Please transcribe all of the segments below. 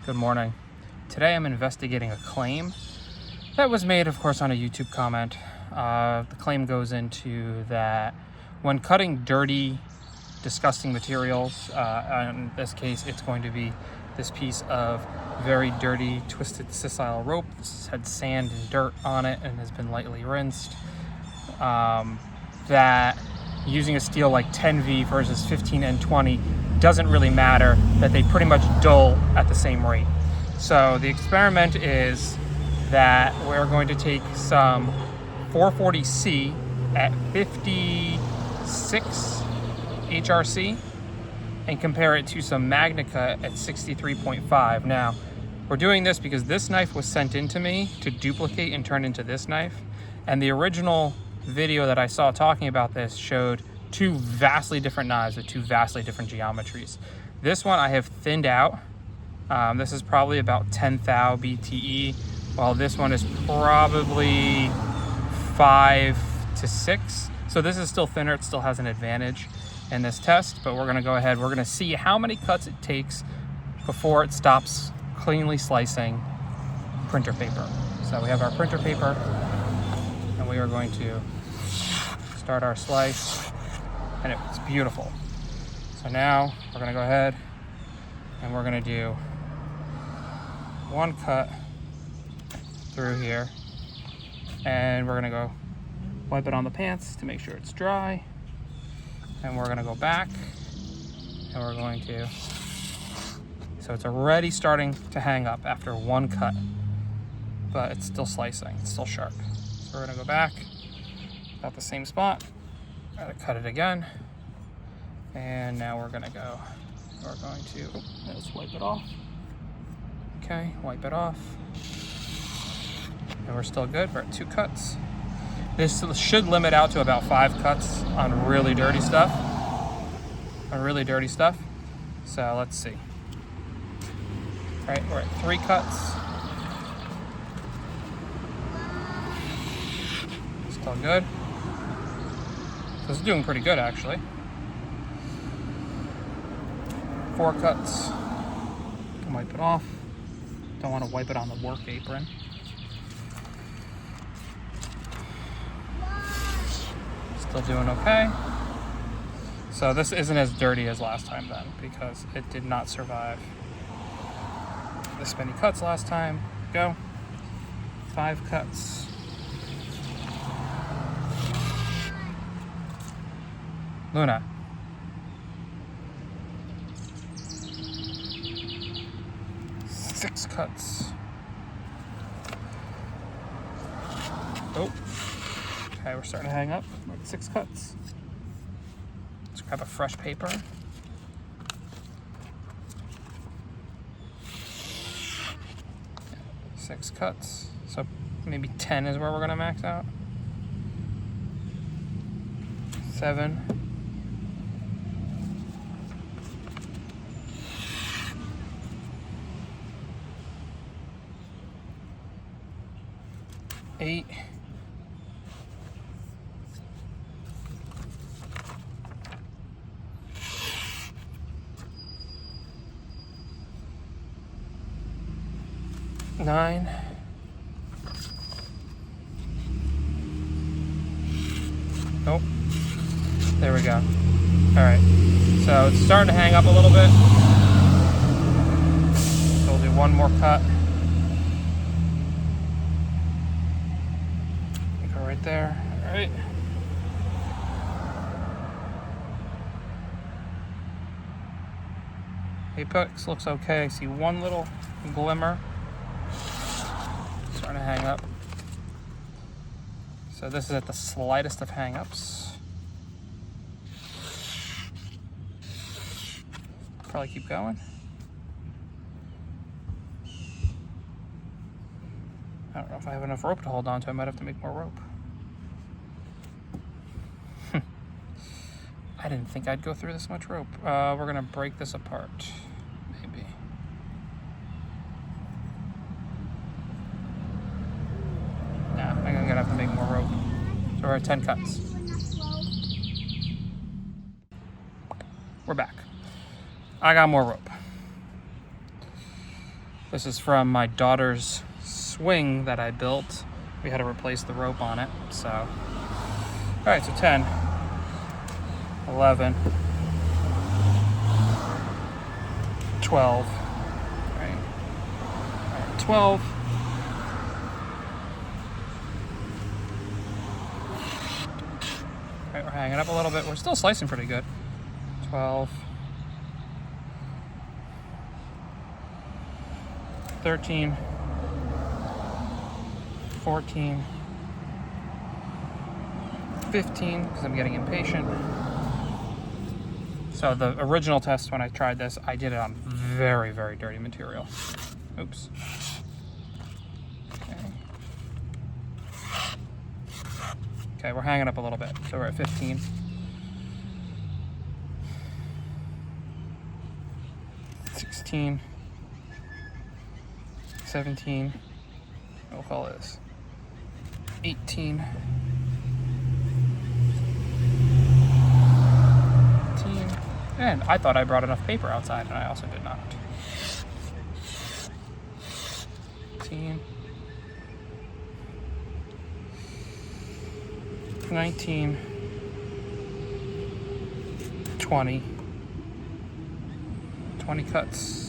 Good morning. Today I'm investigating a claim that was made, of course, on a YouTube comment. The claim goes into that when cutting dirty, disgusting materials, in this case it's going to be this piece of very dirty, twisted sisal rope. This had sand and dirt on it and has been lightly rinsed. That using a steel like 10V versus 15N20 doesn't really matter, that they pretty much dull at the same rate. So the experiment is that we're going to take some 440C at 56 HRC and compare it to some Magnacut at 63.5. Now, we're doing this because this knife was sent in to me to duplicate and turn into this knife. And the original video that I saw talking about this showed two vastly different knives with two vastly different geometries. This one I have thinned out. This is probably about 10 thou BTE, while this one is probably 5 to 6. So this is still thinner. It still has an advantage in this test, but we're gonna go ahead. We're gonna see how many cuts it takes before it stops cleanly slicing printer paper. So we have our printer paper, and we are going to start our slice, and it's beautiful. So now we're gonna go ahead and we're gonna do one cut through here, and we're gonna go wipe it on the pants to make sure it's dry, and we're gonna go back and we're going to, so it's already starting to hang up after one cut, but it's still slicing, it's still sharp. So we're gonna go back about the same spot, gotta cut it again, and now we're going to, let's wipe it off. Okay, wipe it off. And we're still good, we're at 2 cuts. This should limit out to about 5 cuts on really dirty stuff. So let's see. All right, we're at 3 cuts. Still good. This is doing pretty good, actually. 4 cuts. Wipe it off. Don't want to wipe it on the work apron. Still doing okay. So this isn't as dirty as last time then, because it did not survive this many cuts last time. Go. 5 cuts. Luna. Six cuts. Oh. Okay, we're starting to hang up. We're at 6 cuts. Let's grab a fresh paper. Six cuts. So maybe 10 is where we're gonna max out. 7. 8. 9. Nope. There we go. All right. So it's starting to hang up a little bit. So we'll do one more cut. Go right there. All right. Apex looks okay. I see one little glimmer. Starting to hang up. So this is at the slightest of hang-ups. Probably keep going. I don't know if I have enough rope to hold on to. I might have to make more rope. I didn't think I'd go through this much rope. We're gonna break this apart, maybe. Nah, I'm gonna have to make more rope. So we're at 10 cuts. We're back. I got more rope. This is from my daughter's swing that I built. We had to replace the rope on it, so. All right, so 10, 11, 12, all right, 12, all right, we're hanging up a little bit. We're still slicing pretty good. 12, 13, 14, 15, because I'm getting impatient. So the original test when I tried this, I did it on very, very dirty material. Oops. Okay. Okay, we're hanging up a little bit. So we're at 15. 16. 17. We'll call this 18. 19. And I thought I brought enough paper outside, and I also did not. 18. 19. 20. 20 cuts.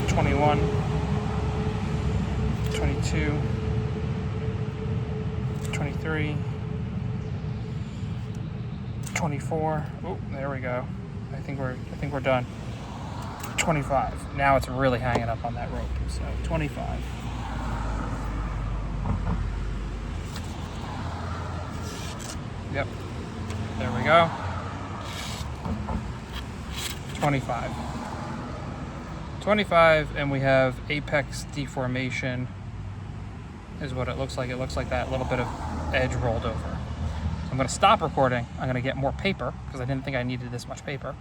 21, 22, 23, 24. Oh, there we go. I think we're done. 25. Now it's really hanging up on that rope. So 25. Yep. There we go. 25. 25, and we have apex deformation is what it looks like. It looks like that little bit of edge rolled over. So I'm going to stop recording. I'm going to get more paper because I didn't think I needed this much paper.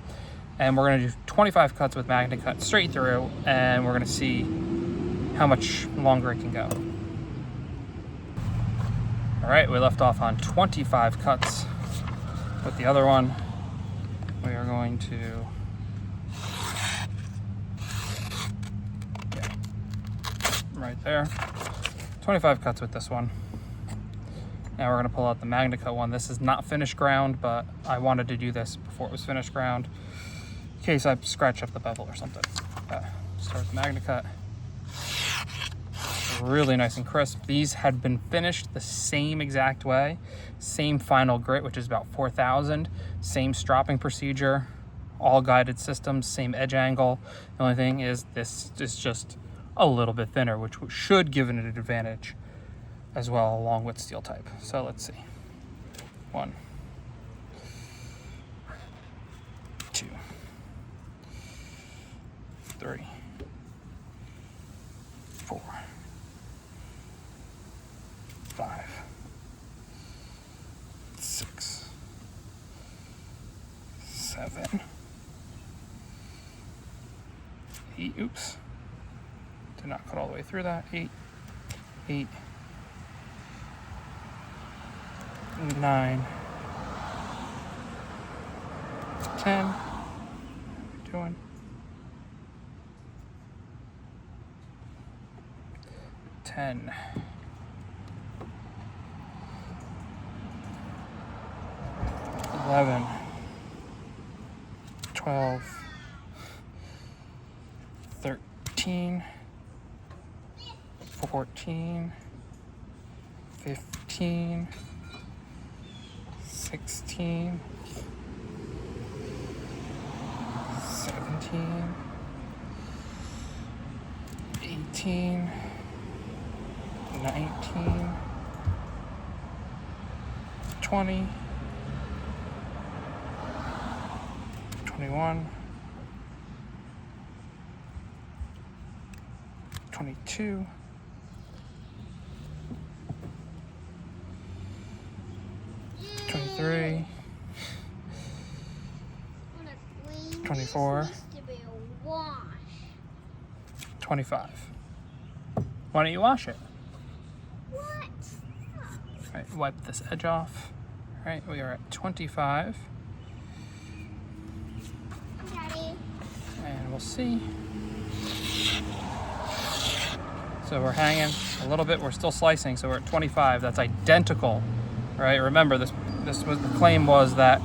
And we're going to do 25 cuts with Magnacut straight through, and we're going to see how much longer it can go. All right, we left off on 25 cuts with the other one. We are going to right there. 25 cuts with this one. Now we're going to pull out the Magnacut one. This is not finished ground, but I wanted to do this before it was finished ground in case I scratch up the bevel or something. Start with the Magnacut. Really nice and crisp. These had been finished the same exact way. Same final grit, which is about 4,000. Same stropping procedure. All guided systems, same edge angle. The only thing is this is just a little bit thinner, which should give it an advantage as well, along with steel type. So let's see. 1, 2, 3, 4, 5, 6, 7, 8. Oops. Did not cut all the way through that. 8, 9, 10. What are we doing? 10. 11, 12, 13, 14, 15, 16, 17, 18, 19, 20, 21, 22, 23, 24, 25. Why don't you wash it? right, wipe this edge off. All right, we are at 25. Daddy. And we'll see. So we're hanging a little bit, we're still slicing, so we're at 25. That's identical, right? Remember, this was the claim was that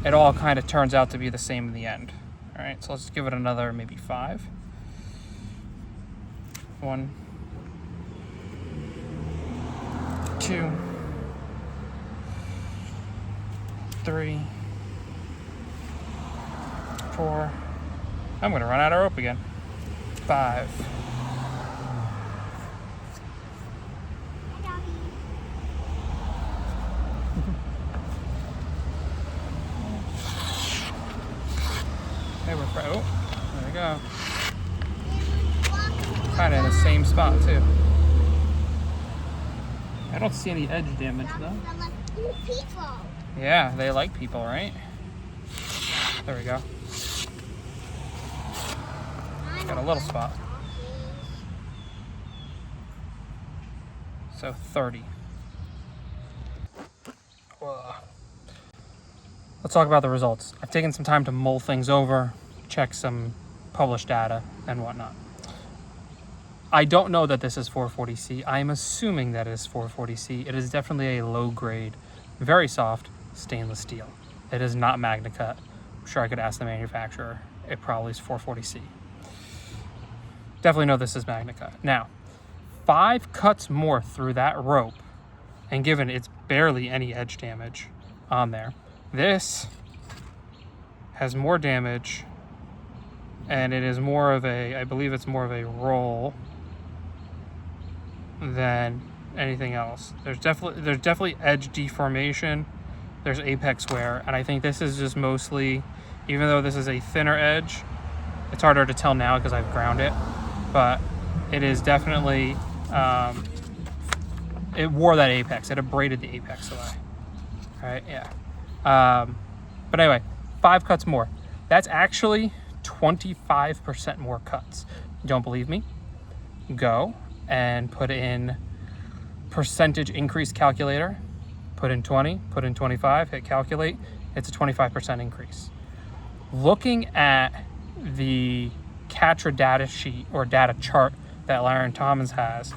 it all kind of turns out to be the same in the end. All right, so let's give it another maybe 5. 1, 2, 3, 4. I'm gonna run out of rope again. 5. Hey, we're oh, there we go. Kind of in the same spot too. I don't see any edge damage though. People. Yeah, they like people, right? There we go. Got a little spot. So 30. Whoa. Let's talk about the results. I've taken some time to mull things over, check some published data and whatnot. I don't know that this is 440C. I'm assuming that it is 440C. It is definitely a low grade, very soft stainless steel. It is not Magnacut. I'm sure I could ask the manufacturer. It probably is 440C. Definitely know this is Magnacut. Now, 5 cuts more through that rope, and given it's barely any edge damage on there, this has more damage, and it is more of a, I believe it's more of a roll than anything else. There's definitely edge deformation. There's apex wear, and I think this is just mostly, even though this is a thinner edge, it's harder to tell now because I've ground it, but it is definitely, it wore that apex. It abraded the apex away. All right, yeah. But anyway, 5 cuts more. That's actually 25% more cuts. Don't believe me? Go and put in percentage increase calculator. Put in 20, put in 25, hit calculate. It's a 25% increase. Looking at the Catra data sheet or data chart that Laren Thomas has,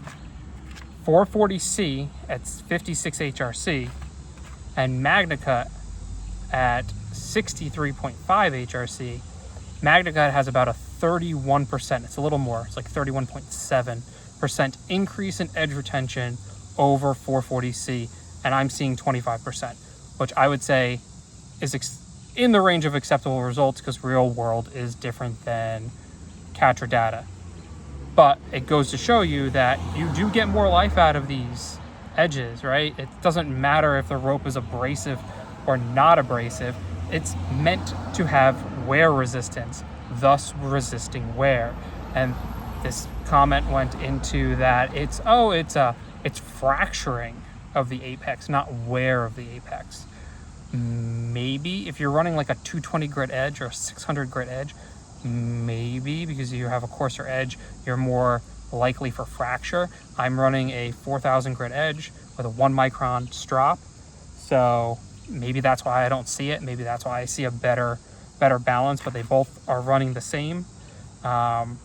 440C at 56 HRC and Magnacut at 63.5 HRC. Magnacut has about a 31%, it's a little more, it's like 31.7% increase in edge retention over 440C, and I'm seeing 25%, which I would say is in the range of acceptable results because real world is different than Catra data. But it goes to show you that you do get more life out of these edges, right? It doesn't matter if the rope is abrasive or not abrasive. It's meant to have wear resistance, thus resisting wear. And this comment went into that it's fracturing of the apex, not wear of the apex. Maybe if you're running like a 220 grit edge or a 600 grit edge, maybe because you have a coarser edge, you're more likely for fracture. I'm running a 4000 grit edge with a 1 micron strop, so maybe that's why I don't see it. Maybe that's why I see a better balance, but they both are running the same. And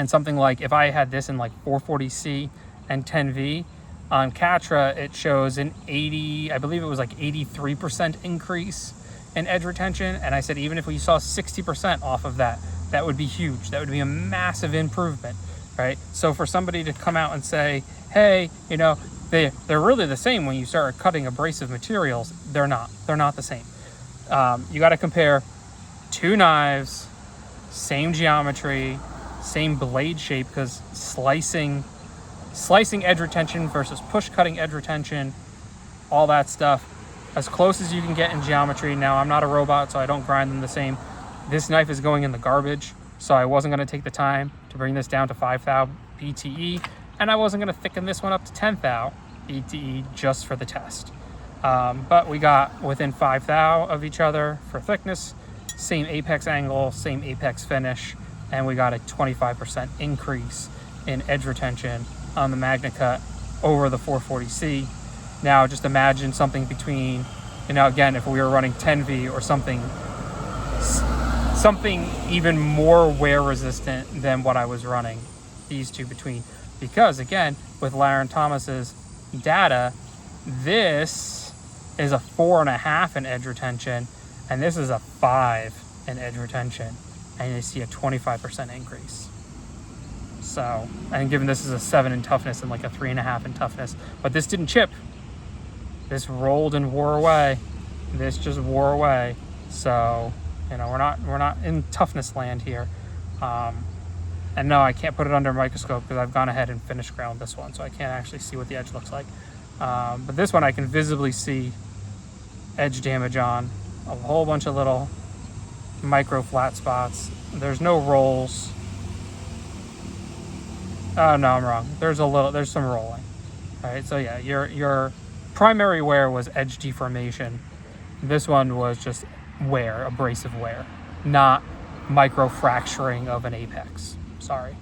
something like if I had this in like 440C and 10V, on Catra, it shows an 80, I believe it was like 83% increase in edge retention. And I said, even if we saw 60% off of that, that would be huge. That would be a massive improvement, right? So for somebody to come out and say, hey, you know, they're really the same when you start cutting abrasive materials, they're not the same. You got to compare 2 knives, same geometry, same blade shape, because slicing edge retention versus push cutting edge retention, all that stuff, as close as you can get in geometry. Now, I'm not a robot, so I don't grind them the same. This knife is going in the garbage, so I wasn't going to take the time to bring this down to 5 thou BTE, and I wasn't going to thicken this one up to 10 thou BTE just for the test. But we got within 5 thou of each other for thickness, same apex angle, same apex finish, and we got a 25% increase in edge retention on the Magnacut over the 440C. Now just imagine something between, again, if we were running 10V or something even more wear resistant than what I was running these two between. Because again, with Laren Thomas's data, this is a 4.5 in edge retention, and this is a 5 in edge retention, and you see a 25% increase. So, and given this is a 7 in toughness and like a 3.5 in toughness, but this didn't chip. This rolled and wore away. This just wore away. So, we're not in toughness land here. And no, I can't put it under a microscope because I've gone ahead and finished ground this one, so I can't actually see what the edge looks like. But this one I can visibly see edge damage on a whole bunch of little micro flat spots. There's no rolls. Oh no, I'm wrong. There's some rolling. All right, so yeah, your primary wear was edge deformation. This one was just wear, abrasive wear, not micro fracturing of an apex. Sorry.